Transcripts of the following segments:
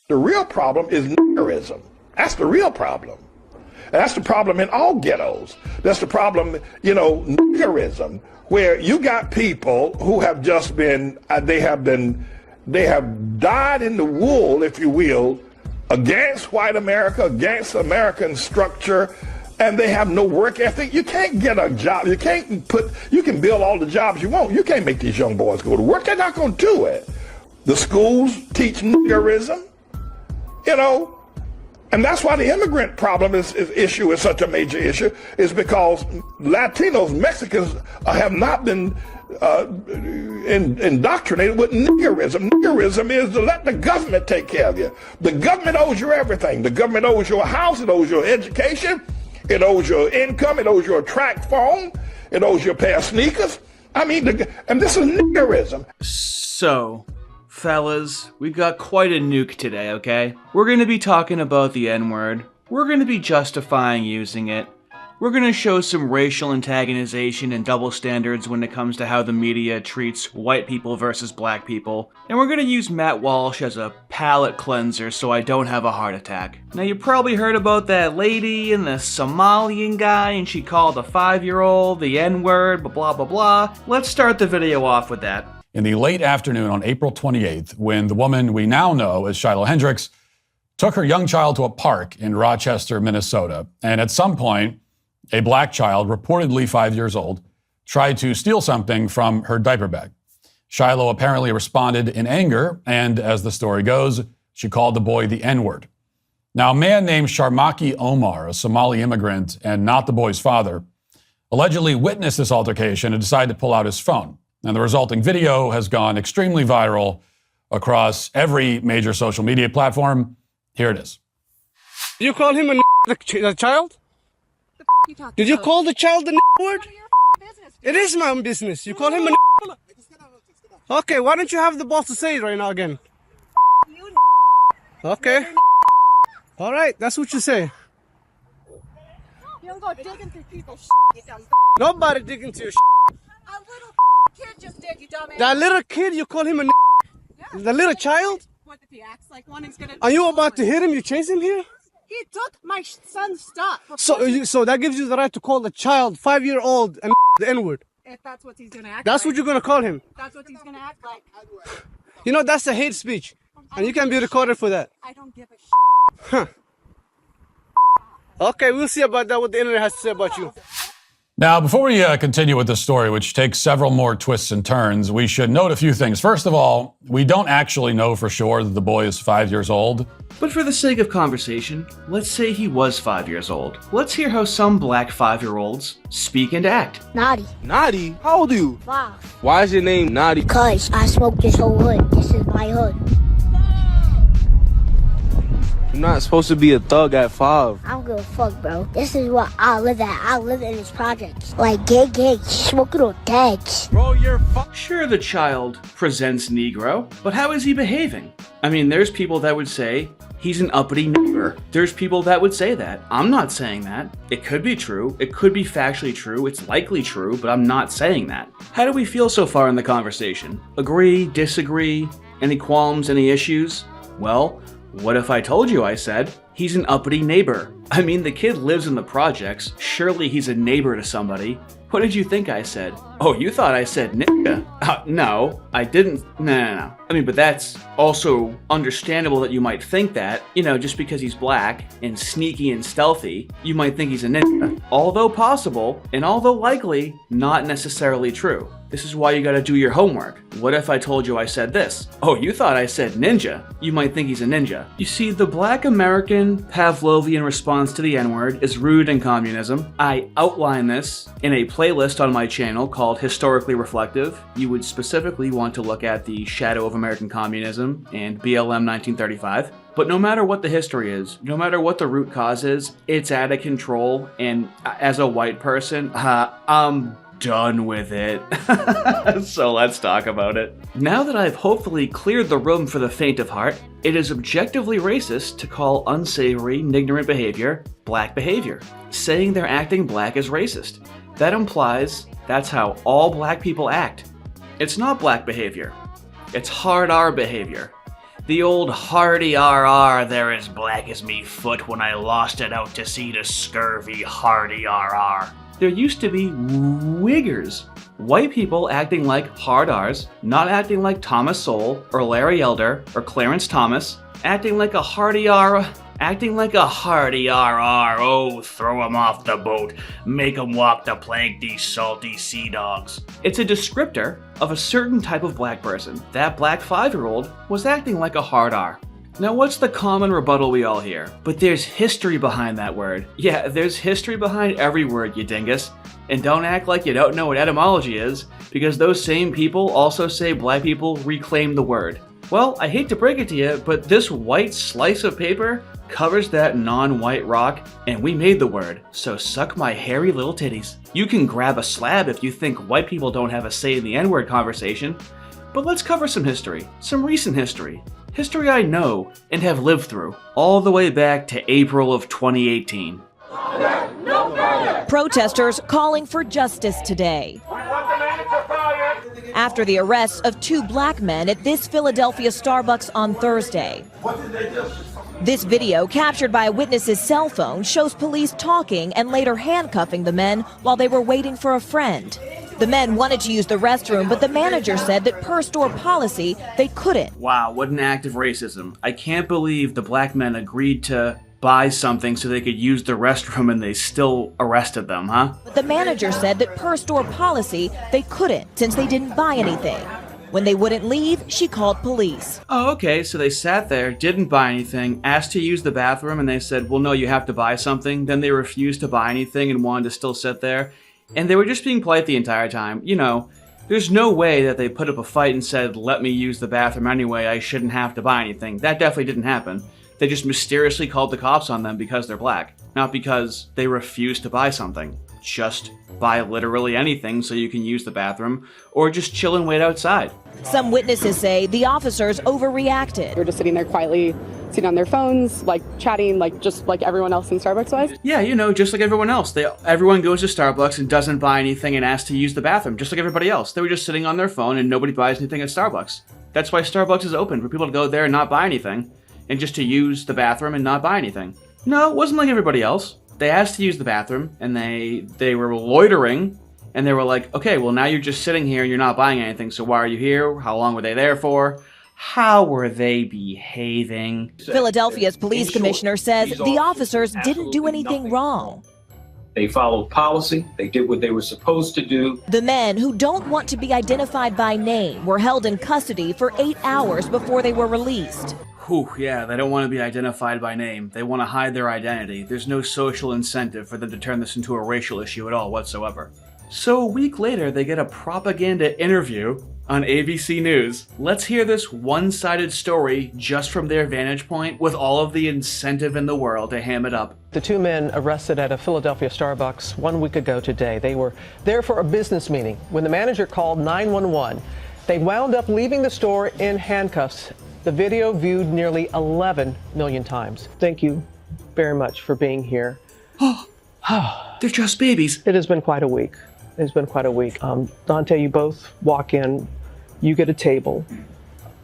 The real problem is nicerism. That's the real problem. And that's the problem in all ghettos. That's the problem, you know, nicerism, where you got people who have just been, they have died in the wool, if you will, against white America, against American structure, and they have no work ethic. You can't get a job. You can build all the jobs you want. You can't make these young boys go to work. They're not going to do it. The schools teach niggerism, you know, and that's why the immigrant problem issue is such a major issue, is because Latinos, Mexicans have not been indoctrinated with niggerism. Niggerism is to let the government take care of you. The government owes you everything. The government owes you a house, it owes you education, it owes you income, it owes you a track phone, it owes you a pair of sneakers. I mean, and this is niggerism. So, fellas, we got quite a nuke today, okay? We're gonna be talking about the N-word. We're gonna be justifying using it. We're gonna show some racial antagonization and double standards when it comes to how the media treats white people versus black people. And we're gonna use Matt Walsh as a palate cleanser so I don't have a heart attack. Now you probably heard about that lady and the Somalian guy and she called a 5-year-old the N-word, blah blah blah. Let's start the video off with that. In the late afternoon on April 28th, when the woman we now know as Shiloh Hendrix took her young child to a park in Rochester, Minnesota, and at some point, a black child, reportedly 5 years old, tried to steal something from her diaper bag. Shiloh apparently responded in anger, and as the story goes, she called the boy the N-word. Now, a man named Sharmaki Omar, a Somali immigrant and not the boy's father, allegedly witnessed this altercation and decided to pull out his phone. And the resulting video has gone extremely viral across every major social media platform. Here it is. You call him the child? Did you call the child the word? It is my own business. You call him a Okay, why don't you have the balls to say it right now again? Okay. All right, that's what you say. You don't go digging through people's you dumb. Nobody digging through your A little kid just did, you dumbass. That little kid, you call him a Yeah. The little child? What if he acts like one, he's gonna... Are you about to hit him? You chase him here? He took my son's stuff. So that gives you the right to call the child 5-year-old and the N-word. If that's what he's gonna act That's like. what you're gonna call him. That's what he's gonna act like. You know, that's a hate speech. And you can be recorded for that. I don't give a Huh. Okay, we'll see about that, what the internet has to say about you. Now, before we continue with the story, which takes several more twists and turns, we should note a few things. First of all, we don't actually know for sure that the boy is 5 years old. But for the sake of conversation, let's say he was 5 years old. Let's hear how some black 5-year-olds speak and act. Naughty. Naughty? How old are you? 5. Why is your name Naughty? Cause I smoke this whole hood. This is my hood. You're not supposed to be a thug at 5. I don't give a fuck, bro. This is what I live at. I live in this project. Like, gang, smoking on tags. Bro, you're Sure, the child presents Negro, but how is he behaving? I mean, there's people that would say he's an uppity neighbor. There's people that would say that. I'm not saying that. It could be true. It could be factually true. It's likely true, but I'm not saying that. How do we feel so far in the conversation? Agree? Disagree? Any qualms? Any issues? Well, what if I told you I said he's an uppity neighbor? I mean, the kid lives in the projects. Surely he's a neighbor to somebody. What did you think I said? Oh, you thought I said nigga? No, I didn't. No. I mean, but that's also understandable that you might think that, you know, just because he's black and sneaky and stealthy, you might think he's a nigga. Although possible, and although likely, not necessarily true. This is why you gotta do your homework. What if I told you I said this? Oh, you thought I said ninja. You might think he's a ninja. You see, the black American Pavlovian response to the N-word is rooted in communism. I outline this in a playlist on my channel called Historically Reflective. You would specifically want to look at the Shadow of American Communism and BLM 1935. But no matter what the history is, no matter what the root cause is, it's out of control, and as a white person, I'm done with it. So let's talk about it. Now that I've hopefully cleared the room for the faint of heart, it is objectively racist to call unsavory, ignorant behavior black behavior. Saying they're acting black is racist. That implies that's how all black people act. It's not black behavior. It's hard R behavior. The old hardy RR, they're as black as me foot when I lost it out to sea to scurvy hardy RR. There used to be wiggers. White people acting like hard R's, not acting like Thomas Sowell or Larry Elder or Clarence Thomas, acting like a hardy RR, oh, throw 'em off the boat, make 'em walk the plank, these salty sea dogs. It's a descriptor of a certain type of black person. That black 5-year-old was acting like a hard R. Now what's the common rebuttal we all hear? But there's history behind that word. Yeah, there's history behind every word, you dingus. And don't act like you don't know what etymology is, because those same people also say black people reclaimed the word. Well, I hate to break it to you, but this white slice of paper covers that non-white rock, and we made the word, so suck my hairy little titties. You can grab a slab if you think white people don't have a say in the N-word conversation, but let's cover some history, some recent history. History I know and have lived through, all the way back to April of 2018. Protesters calling for justice today after the arrests of 2 black men at this Philadelphia Starbucks on Thursday. This video, captured by a witness's cell phone, shows police talking and later handcuffing the men while they were waiting for a friend. The men wanted to use the restroom, but the manager said that per store policy, they couldn't. Wow, what an act of racism. I can't believe the black men agreed to buy something so they could use the restroom and they still arrested them, huh? But the manager said that per store policy, they couldn't since they didn't buy anything. When they wouldn't leave, she called police. Oh, okay, so they sat there, didn't buy anything, asked to use the bathroom, and they said, well, no, you have to buy something. Then they refused to buy anything and wanted to still sit there. And they were just being polite the entire time. You know, there's no way that they put up a fight and said, let me use the bathroom anyway, I shouldn't have to buy anything. That definitely didn't happen. They just mysteriously called the cops on them because they're black, not because they refused to buy something. Just buy literally anything so you can use the bathroom, or just chill and wait outside. Some witnesses say the officers overreacted. They're just sitting there quietly, sitting on their phones, like chatting, like just like everyone else in Starbucks was. Yeah, you know, just like everyone else. Everyone goes to Starbucks and doesn't buy anything and asks to use the bathroom, just like everybody else. They were just sitting on their phone and nobody buys anything at Starbucks. That's why Starbucks is open, for people to go there and not buy anything, and just to use the bathroom and not buy anything. No, it wasn't like everybody else. They asked to use the bathroom, and they were loitering, and they were like, okay, well, now you're just sitting here and you're not buying anything, so why are you here? How long were they there for? How were they behaving? Philadelphia's police commissioner says the officers didn't do anything wrong. They followed policy. They did what they were supposed to do. The men, who don't want to be identified by name, were held in custody for 8 hours before they were released. Whew, yeah, they don't want to be identified by name. They want to hide their identity. There's no social incentive for them to turn this into a racial issue at all whatsoever. So a week later, they get a propaganda interview on ABC News. Let's hear this one-sided story just from their vantage point with all of the incentive in the world to ham it up. The 2 men arrested at a Philadelphia Starbucks 1 week ago today. They were there for a business meeting when the manager called 911. They wound up leaving the store in handcuffs. The video viewed nearly 11 million times. Thank you very much for being here. They're just babies. It has been quite a week. It's been quite a week. Dante, you both walk in, you get a table.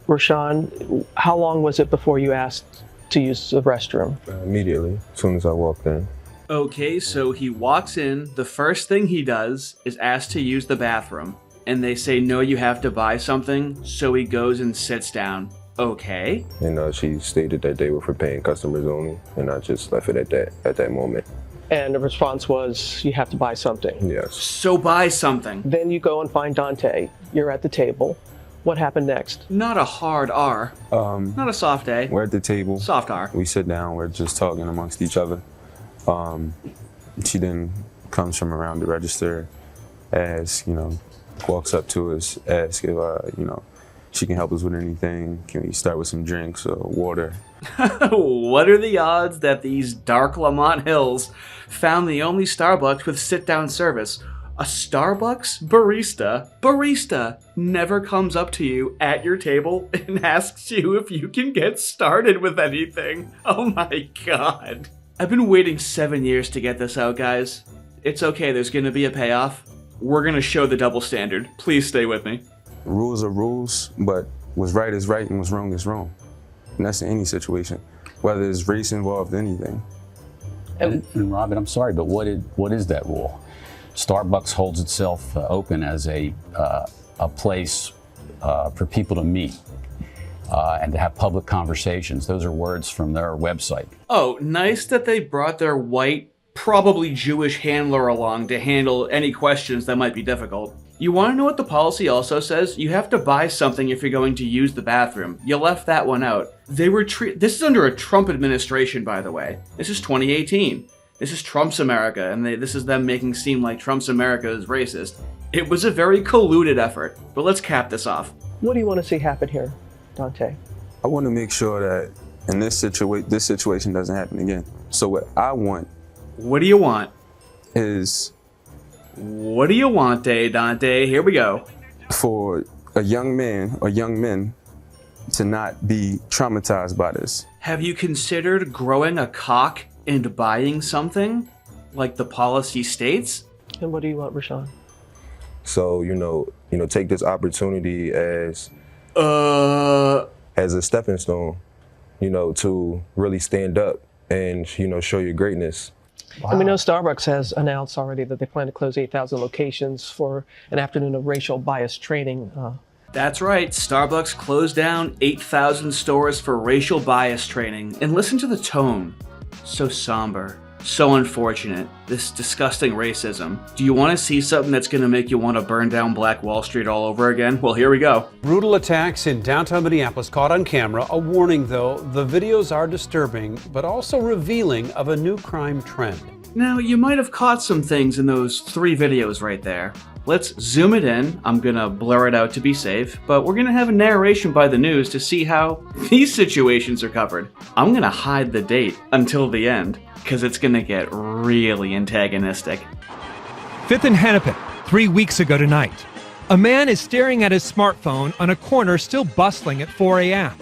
Rashawn, how long was it before you asked to use the restroom? Immediately, as soon as I walked in. Okay, so he walks in, the first thing he does is ask to use the bathroom. And they say, no, you have to buy something, so he goes and sits down. Okay. And she stated that they were for paying customers only, and I just left it at that moment. And the response was, you have to buy something. Yes. So buy something. Then you go and find Dante. You're at the table. What happened next? Not a hard R. Not a soft A. We're at the table. Soft R. We sit down. We're just talking amongst each other. She then comes from around the register, walks up to us, asks if, she can help us with anything. Can we start with some drinks or water? What are the odds that these dark Lamont Hills found the only Starbucks with sit-down service? A Starbucks barista never comes up to you at your table and asks you if you can get started with anything. Oh my god. I've been waiting 7 years to get this out, guys. It's okay, there's gonna be a payoff. We're gonna show the double standard. Please stay with me. Rules are rules, but what's right is right and what's wrong is wrong. And that's in any situation, whether it's race involved, anything. And Robin, I'm sorry, but what is that rule? Starbucks holds itself open as a place for people to meet and to have public conversations. Those are words from their website. Oh, nice that they brought their white, probably Jewish handler along to handle any questions that might be difficult. You want to know what the policy also says? You have to buy something if you're going to use the bathroom. You left that one out. This is under a Trump administration, by the way. This is 2018. This is Trump's America, and this is them making seem like Trump's America is racist. It was a very colluded effort, but let's cap this off. What do you want to see happen here, Dante? I want to make sure that in this situation doesn't happen again. So what I want. What do you want? What do you want, Dante? Here we go. For a young man or young men to not be traumatized by this. Have you considered growing a cock and buying something like the policy states? And what do you want, Rashawn? So, take this opportunity as a stepping stone, to really stand up and, show your greatness. Wow. And we know Starbucks has announced already that they plan to close 8,000 locations for an afternoon of racial bias training. That's right. Starbucks closed down 8,000 stores for racial bias training. And listen to the tone. So somber. So unfortunate. This disgusting racism. Do you want to see something that's going to make you want to burn down Black Wall Street all over again? Well, here we go. Brutal attacks in downtown Minneapolis caught on camera. A warning, though, the videos are disturbing, but also revealing of a new crime trend. Now, you might have caught some things in those 3 videos right there. Let's zoom it in. I'm gonna blur it out to be safe, but we're gonna have a narration by the news to see how these situations are covered. I'm gonna hide the date until the end, because it's gonna get really antagonistic. 5th and Hennepin, 3 weeks ago tonight. A man is staring at his smartphone on a corner still bustling at 4 a.m.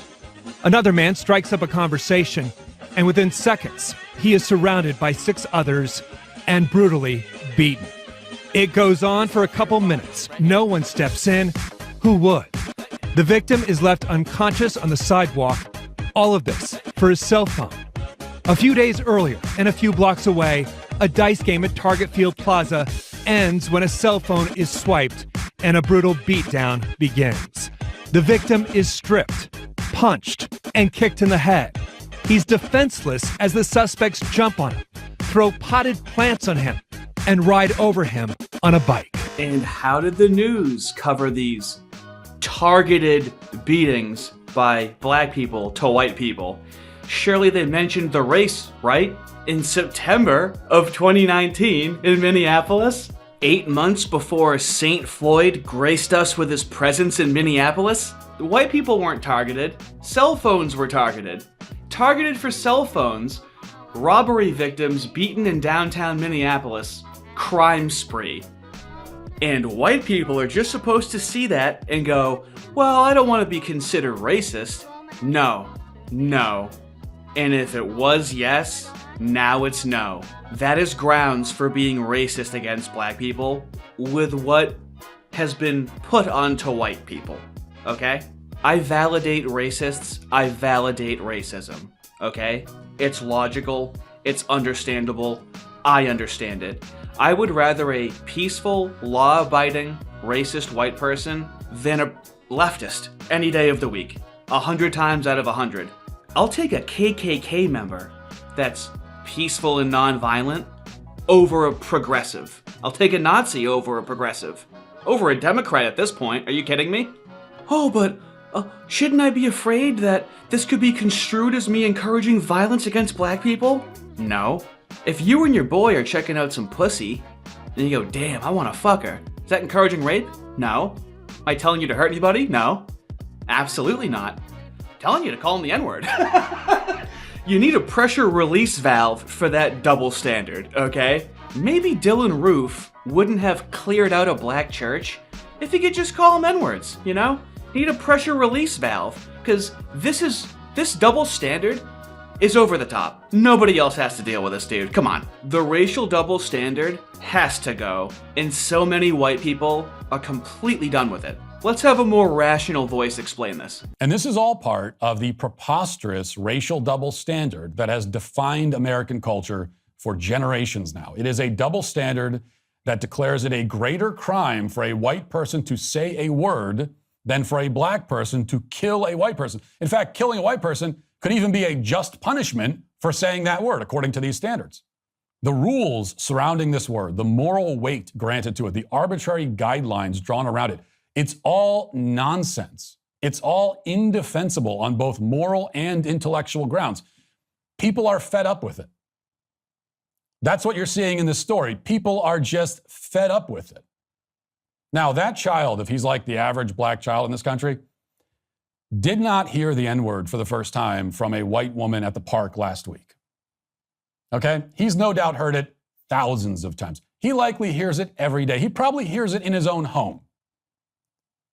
Another man strikes up a conversation, and within seconds, he is surrounded by 6 others and brutally beaten. It goes on for a couple minutes. No one steps in. Who would? The victim is left unconscious on the sidewalk. All of this for his cell phone. A few days earlier, and a few blocks away, a dice game at Target Field Plaza ends when a cell phone is swiped and a brutal beatdown begins. The victim is stripped, punched, and kicked in the head. He's defenseless as the suspects jump on him, throw potted plants on him, and ride over him on a bike. And how did the news cover these targeted beatings by black people to white people? Surely they mentioned the race, right? In September of 2019 in Minneapolis, 8 months before St. Floyd graced us with his presence in Minneapolis, the white people weren't targeted. Cell phones were targeted. Targeted for cell phones, robbery victims beaten in downtown Minneapolis, crime spree. And white people are just supposed to see that and go, well, I don't want to be considered racist. No. And if it was yes, now it's no. That is grounds for being racist against black people with what has been put onto white people, okay? I validate racists, I validate racism, okay? It's logical, it's understandable, I understand it. I would rather a peaceful, law-abiding, racist white person than a leftist any day of the week. 100 times out of 100. I'll take a KKK member that's peaceful and non-violent over a progressive. I'll take a Nazi over a progressive. Over a Democrat at this point. Are you kidding me? Oh, but shouldn't I be afraid that this could be construed as me encouraging violence against black people? No. If you and your boy are checking out some pussy, and you go, damn, I want to fuck her. Is that encouraging rape? No. Am I telling you to hurt anybody? No. Absolutely not. I'm telling you to call him the N-word. You need a pressure release valve for that double standard, okay? Maybe Dylan Roof wouldn't have cleared out a black church if he could just call them N-words, you know? Need a pressure release valve, because this double standard is over the top. Nobody else has to deal with this, dude. Come on. The racial double standard has to go, and so many white people are completely done with it. Let's have a more rational voice explain this. And this is all part of the preposterous racial double standard that has defined American culture for generations now. It is a double standard that declares it a greater crime for a white person to say a word than for a black person to kill a white person. In fact, killing a white person could even be a just punishment for saying that word, according to these standards. The rules surrounding this word, the moral weight granted to it, the arbitrary guidelines drawn around it, it's all nonsense. It's all indefensible on both moral and intellectual grounds. People are fed up with it. That's what you're seeing in this story. People are just fed up with it. Now, that child, if he's like the average black child in this country, did not hear the N-word for the first time from a white woman at the park last week. Okay? He's no doubt heard it thousands of times. He likely hears it every day. He probably hears it in his own home.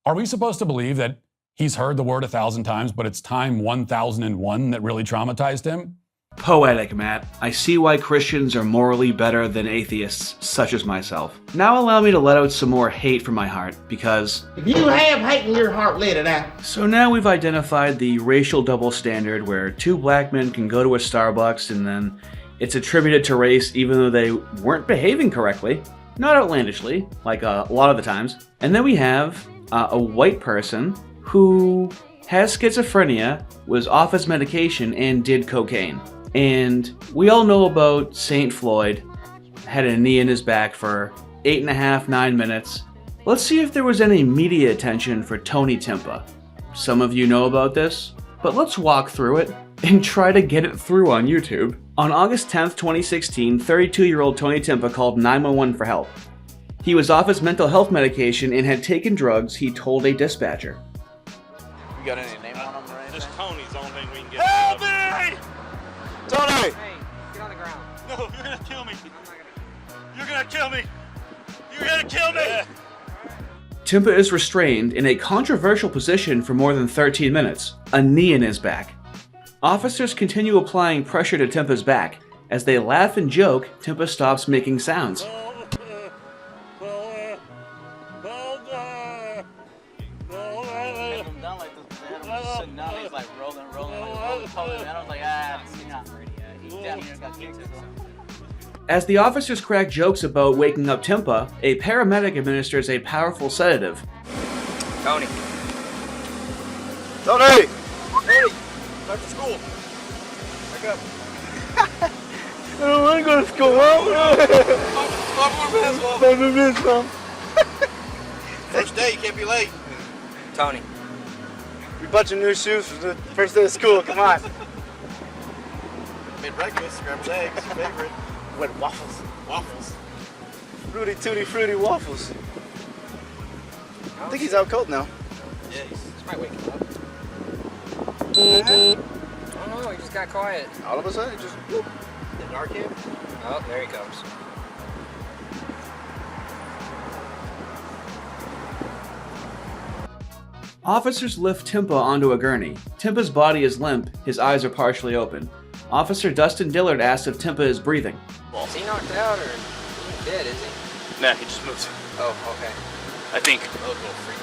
Are we supposed to believe that he's heard the word 1,000 times, but it's time 1,001 that really traumatized him? Poetic, Matt. I see why Christians are morally better than atheists, such as myself. Now allow me to let out some more hate from my heart, because if you have hate in your heart, let it out. So now we've identified the racial double standard where two black men can go to a Starbucks and then it's attributed to race even though they weren't behaving correctly. Not outlandishly, like a lot of the times. And then we have a white person who has schizophrenia, was off his medication, and did cocaine. And we all know about St. Floyd, had a knee in his back for 8.5, 9 minutes. Let's see if there was any media attention for Tony Tempa. Some of you know about this, but let's walk through it and try to get it through on YouTube. On August 10th, 2016, 32-year-old Tony Tempa called 911 for help. He was off his mental health medication and had taken drugs, he told a dispatcher. You got any name on him or anything? Just Tony's the only thing we can get. Help me! Tony! Hey, get on the ground. No, you're gonna kill me. You're gonna kill me. You're gonna kill me! Yeah. Tempa is restrained in a controversial position for more than 13 minutes, a knee in his back. Officers continue applying pressure to Tempa's back. As they laugh and joke, Tempa stops making sounds. As the officers crack jokes about waking up Tempa, a paramedic administers a powerful sedative. Tony! Tony! Tony! Back to school! Wake up! I don't want to go to school, Mom! First day, you can't be late. Tony. We bought you new shoes for the first day of school, come on. Made breakfast, scrambled eggs, your favorite. What, waffles? Waffles. Fruity, tutti, fruity waffles. I think he's out cold now. Yeah, he's might wake him up. I don't know, he just got quiet. All of a sudden, just whoop. The dark him? Oh, there he comes. Officers lift Tempa onto a gurney. Tempa's body is limp, his eyes are partially open. Officer Dustin Dillard asks if Tempa is breathing. Is he knocked out or he ain't dead, is he? Nah, he just moved. Oh, okay. I think. Oh, little freak.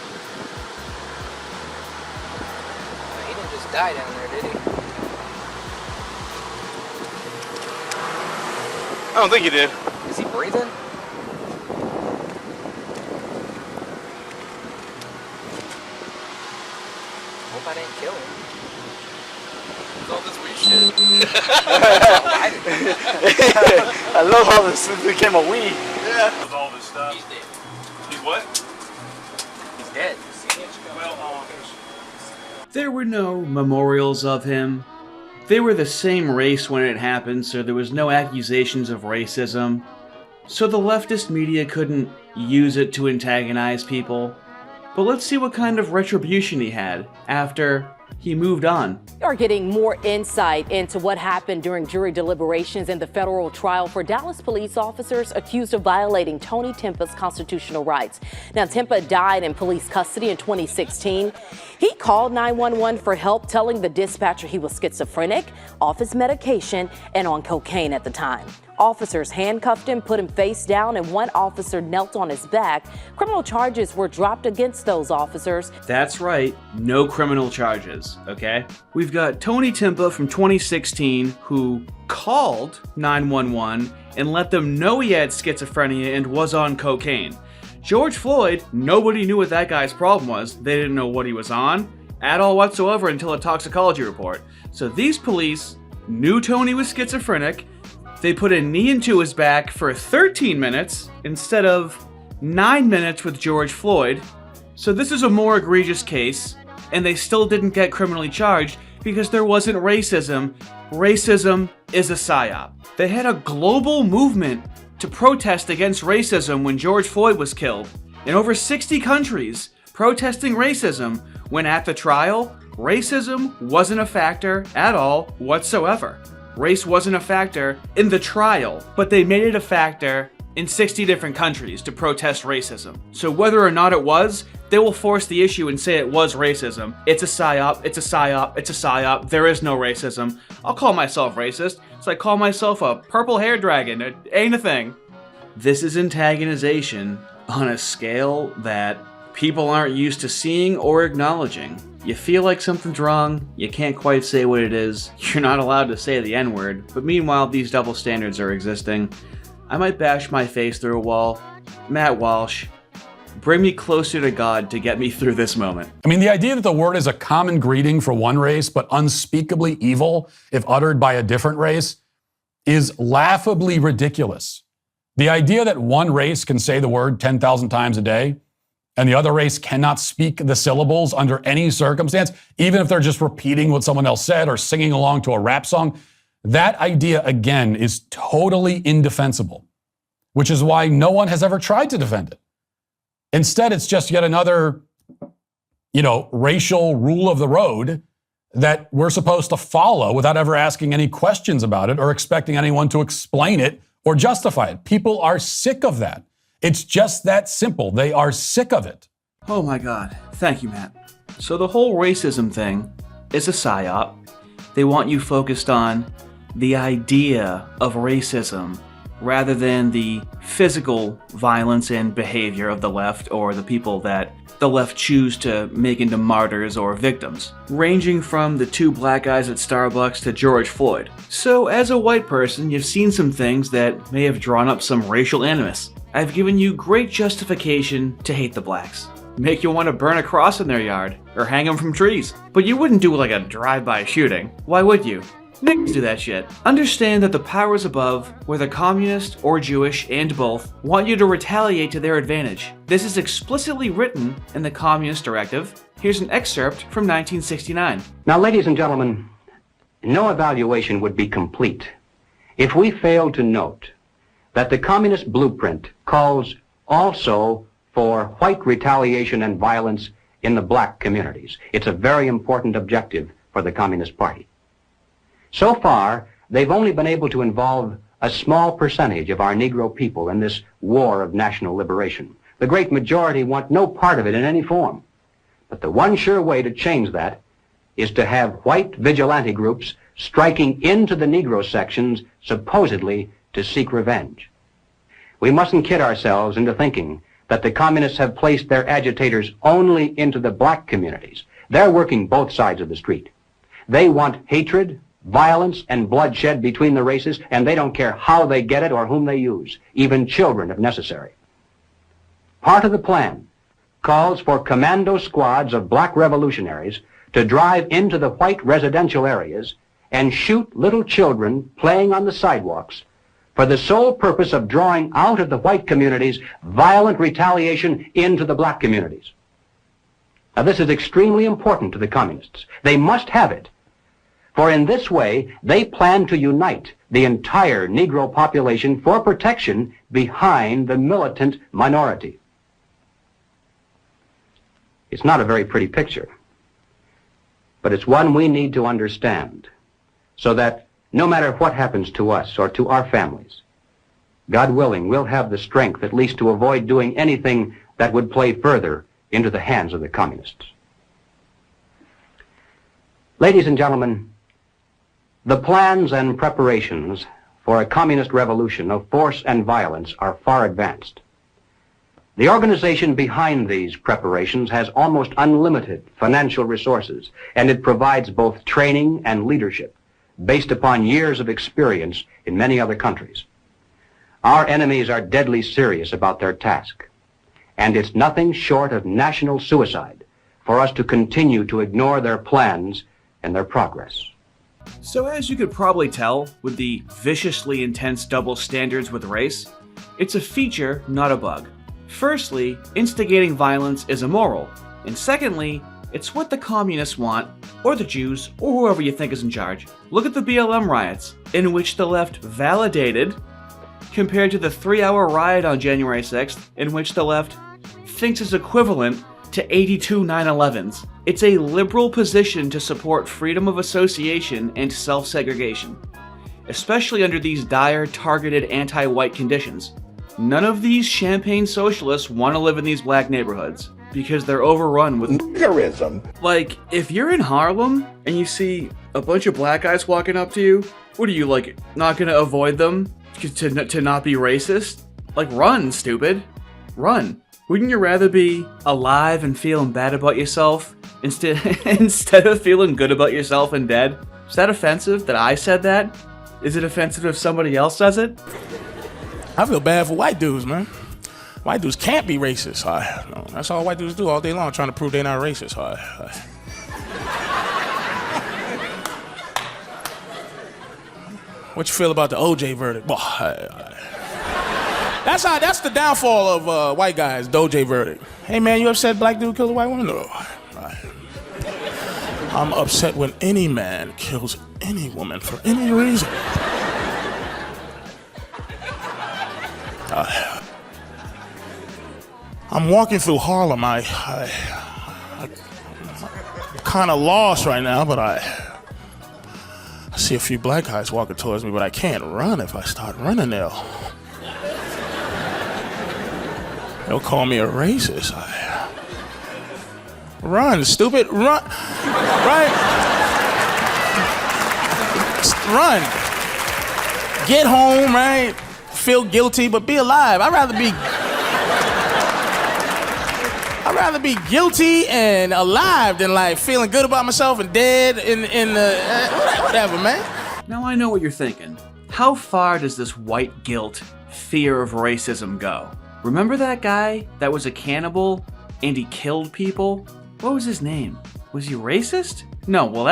He didn't just die down there, did he? I don't think he did. Is he breathing? Hope I didn't kill him. All this weed shit. I love how this became a weed. Yeah. With all this stuff. He's dead. He's what? He's dead. Well, There were no memorials of him. They were the same race when it happened, so there was no accusations of racism. So the leftist media couldn't use it to antagonize people. But let's see what kind of retribution he had after he moved on. We are getting more insight into what happened during jury deliberations in the federal trial for Dallas police officers accused of violating Tony Tempa's constitutional rights. Now, Tempa died in police custody in 2016. He called 911 for help, telling the dispatcher he was schizophrenic, off his medication, and on cocaine at the time. Officers handcuffed him, put him face down, and one officer knelt on his back. Criminal charges were dropped against those officers. That's right, no criminal charges, okay? We've got Tony Tempa from 2016 who called 911 and let them know he had schizophrenia and was on cocaine. George Floyd, nobody knew what that guy's problem was. They didn't know what he was on at all whatsoever until a toxicology report. So these police knew Tony was schizophrenic. They put a knee into his back for 13 minutes instead of 9 minutes with George Floyd. So this is a more egregious case, and they still didn't get criminally charged because there wasn't racism. Racism is a psyop. They had a global movement to protest against racism when George Floyd was killed. In over 60 countries, protesting racism, when at the trial, racism wasn't a factor at all whatsoever. Race wasn't a factor in the trial, but they made it a factor in 60 different countries to protest racism. So whether or not it was, they will force the issue and say it was racism. It's a psyop, it's a psyop, it's a psyop, there is no racism. I'll call myself racist. It's like call myself a purple hair dragon. It ain't a thing. This is antagonization on a scale that people aren't used to seeing or acknowledging. You feel like something's wrong, you can't quite say what it is, you're not allowed to say the N-word, but meanwhile these double standards are existing. I might bash my face through a wall. Matt Walsh, bring me closer to God to get me through this moment. I mean, the idea that the word is a common greeting for one race, but unspeakably evil if uttered by a different race, is laughably ridiculous. The idea that one race can say the word 10,000 times a day, and the other race cannot speak the syllables under any circumstance, even if they're just repeating what someone else said or singing along to a rap song, that idea, again, is totally indefensible, which is why no one has ever tried to defend it. Instead, it's just yet another, racial rule of the road that we're supposed to follow without ever asking any questions about it or expecting anyone to explain it or justify it. People are sick of that. It's just that simple. They are sick of it. Oh my God. Thank you, Matt. So the whole racism thing is a psyop. They want you focused on the idea of racism rather than the physical violence and behavior of the left or the people that the left choose to make into martyrs or victims, ranging from the two black guys at Starbucks to George Floyd. So as a white person, you've seen some things that may have drawn up some racial animus. I've given you great justification to hate the blacks. Make you want to burn a cross in their yard or hang them from trees. But you wouldn't do like a drive-by shooting. Why would you? Niggas do that shit. Understand that the powers above, whether communist or Jewish and both, want you to retaliate to their advantage. This is explicitly written in the Communist Directive. Here's an excerpt from 1969. Now, ladies and gentlemen, no evaluation would be complete if we failed to note that the communist blueprint calls also for white retaliation and violence in the black communities. It's a very important objective for the Communist Party. So far, they've only been able to involve a small percentage of our Negro people in this war of national liberation. The great majority want no part of it in any form. But the one sure way to change that is to have white vigilante groups striking into the Negro sections supposedly to seek revenge. We mustn't kid ourselves into thinking that the communists have placed their agitators only into the black communities. They're working both sides of the street. They want hatred, violence, and bloodshed between the races, and they don't care how they get it or whom they use, even children if necessary. Part of the plan calls for commando squads of black revolutionaries to drive into the white residential areas and shoot little children playing on the sidewalks for the sole purpose of drawing out of the white communities violent retaliation into the black communities. Now, this is extremely important to the communists. They must have it, for in this way they plan to unite the entire Negro population for protection behind the militant minority. It's not a very pretty picture, but it's one we need to understand so that no matter what happens to us or to our families, God willing, we'll have the strength at least to avoid doing anything that would play further into the hands of the communists. Ladies and gentlemen, the plans and preparations for a communist revolution of force and violence are far advanced. The organization behind these preparations has almost unlimited financial resources, and it provides both training and leadership based upon years of experience in many other countries. Our enemies are deadly serious about their task, and it's nothing short of national suicide for us to continue to ignore their plans and their progress. So as you could probably tell with the viciously intense double standards with race, it's a feature, not a bug. Firstly, instigating violence is immoral, and secondly, it's what the communists want, or the Jews, or whoever you think is in charge. Look at the BLM riots, in which the left validated, compared to the 3-hour riot on January 6th, in which the left thinks is equivalent to 82 9/11s. It's a liberal position to support freedom of association and self-segregation, especially under these dire, targeted anti-white conditions. None of these champagne socialists want to live in these black neighborhoods because they're overrun with nicerism. Like, if you're in Harlem and you see a bunch of black guys walking up to you, what are you, like, not gonna avoid them to not be racist? Like, run, stupid. Run. Wouldn't you rather be alive and feeling bad about yourself instead of feeling good about yourself and dead? Is that offensive that I said that? Is it offensive if somebody else says it? I feel bad for white dudes, man. White dudes can't be racist. That's all white dudes do all day long, trying to prove they're not racist. What you feel about the OJ verdict? Well, that's the downfall of white guys, the OJ verdict. Hey man, you upset black dude killed a white woman? No. I'm upset when any man kills any woman for any reason. I'm walking through Harlem. I'm kind of lost right now, but I see a few black guys walking towards me, but I can't run. If I start running, they'll call me a racist. Run, stupid, run, right? Run. Get home, right? Feel guilty, but be alive. I'd rather be guilty and alive than like feeling good about myself and dead in whatever, man. Now I know what you're thinking. How far does this white guilt, fear of racism go? Remember that guy that was a cannibal and he killed people? What was his name? Was he racist? No, well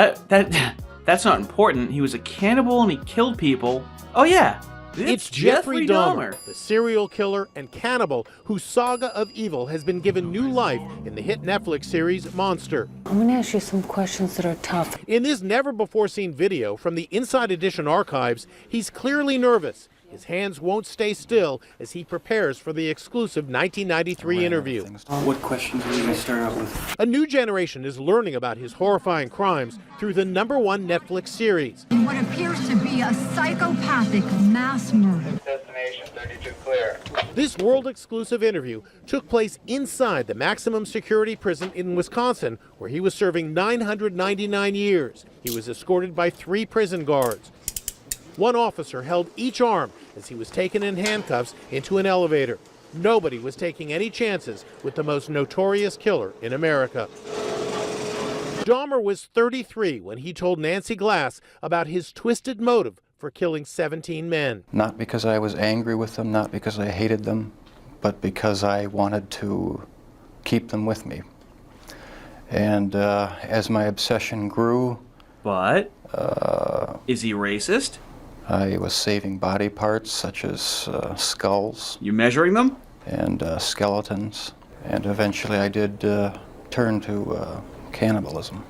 that's not important. He was a cannibal and he killed people. Oh yeah. It's Jeffrey Dahmer, the serial killer and cannibal whose saga of evil has been given new life in the hit Netflix series Monster. I'm going to ask you some questions that are tough. In this never-before-seen video from the Inside Edition archives, he's clearly nervous. His hands won't stay still as he prepares for the exclusive 1993 interview. What questions are we going to start out with? A new generation is learning about his horrifying crimes through the #1 Netflix series. In what appears to be a psychopathic mass murder. Destination 32 clear. This world-exclusive interview took place inside the maximum security prison in Wisconsin, where he was serving 999 years. He was escorted by 3 prison guards. One officer held each arm as he was taken in handcuffs into an elevator. Nobody was taking any chances with the most notorious killer in America. Dahmer was 33 when he told Nancy Glass about his twisted motive for killing 17 men. Not because I was angry with them, not because I hated them, but because I wanted to keep them with me. And as my obsession grew... But? Is he racist? I was saving body parts such as skulls. You measuring them? And skeletons. And eventually I did turn to cannibalism.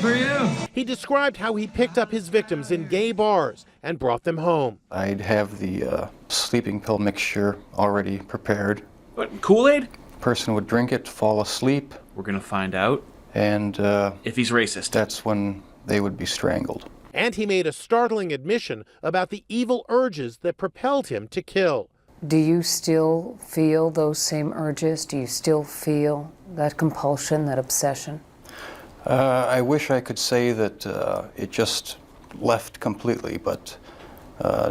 For you. He described how he picked up his victims in gay bars and brought them home. I'd have the sleeping pill mixture already prepared. What, Kool-Aid? Person would drink it, fall asleep. We're gonna find out. And if he's racist. That's when they would be strangled. And he made a startling admission about the evil urges that propelled him to kill. Do you still feel those same urges? Do you still feel that compulsion, that obsession? I wish I could say that it just left completely, but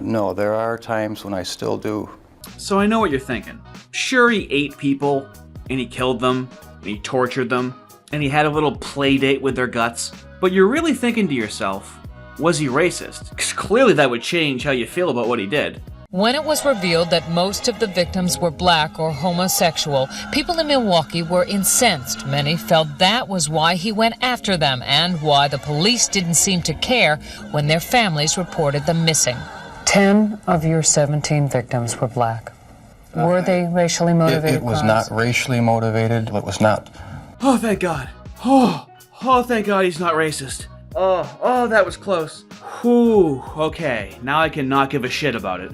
no, there are times when I still do. So I know what you're thinking. Sure, he ate people, and he killed them, and he tortured them, and he had a little play date with their guts. But you're really thinking to yourself, was he racist? Because clearly that would change how you feel about what he did. When it was revealed that most of the victims were black or homosexual, people in Milwaukee were incensed. Many felt that was why he went after them and why the police didn't seem to care when their families reported them missing. 10 of your 17 victims were black. Were they racially motivated? It was not racially motivated. It was not. Oh, thank God. Oh, thank God he's not racist. Oh, that was close. Whew, okay, now I can not give a shit about it.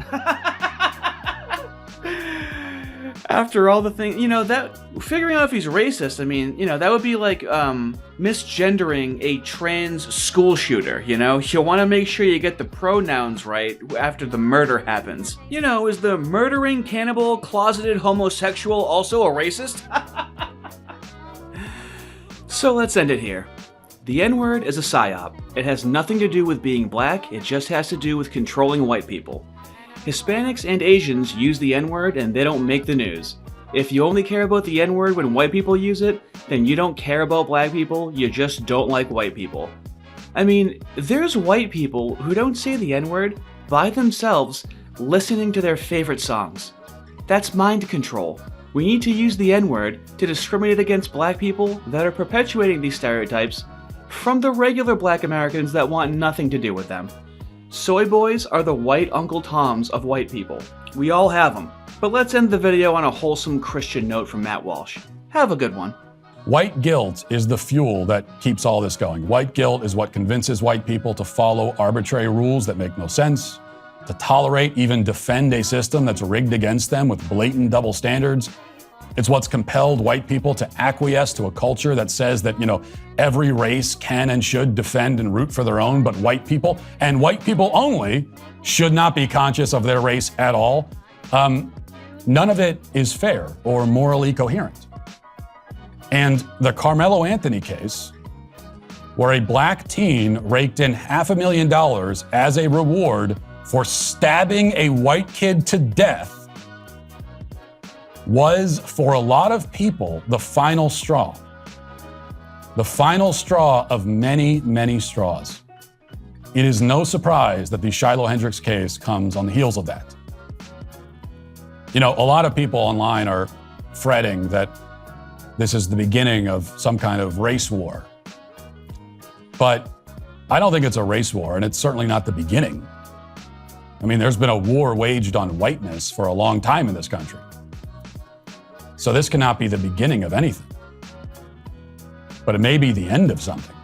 After all the things, that figuring out if he's racist, I mean, that would be like misgendering a trans school shooter, You'll want to make sure you get the pronouns right after the murder happens. Is the murdering cannibal closeted homosexual also a racist? So let's end it here. The N-word is a psyop. It has nothing to do with being black, it just has to do with controlling white people. Hispanics and Asians use the N-word and they don't make the news. If you only care about the N-word when white people use it, then you don't care about black people, you just don't like white people. I mean, there's white people who don't say the N-word by themselves listening to their favorite songs. That's mind control. We need to use the N-word to discriminate against black people that are perpetuating these stereotypes from the regular black Americans that want nothing to do with them. Soy boys are the white Uncle Toms of white people. We all have them. But let's end the video on a wholesome Christian note from Matt Walsh. Have a good one. White guilt is the fuel that keeps all this going. White guilt is what convinces white people to follow arbitrary rules that make no sense, to tolerate, even defend a system that's rigged against them with blatant double standards. It's what's compelled white people to acquiesce to a culture that says that, every race can and should defend and root for their own, but white people, and white people only, should not be conscious of their race at all. None of it is fair or morally coherent. And the Carmelo Anthony case, where a black teen raked in $500,000 as a reward for stabbing a white kid to death, was, for a lot of people, the final straw. The final straw of many, many straws. It is no surprise that the Shiloh Hendrix case comes on the heels of that. A lot of people online are fretting that this is the beginning of some kind of race war. But I don't think it's a race war, and it's certainly not the beginning. I mean, there's been a war waged on whiteness for a long time in this country. So this cannot be the beginning of anything. But it may be the end of something.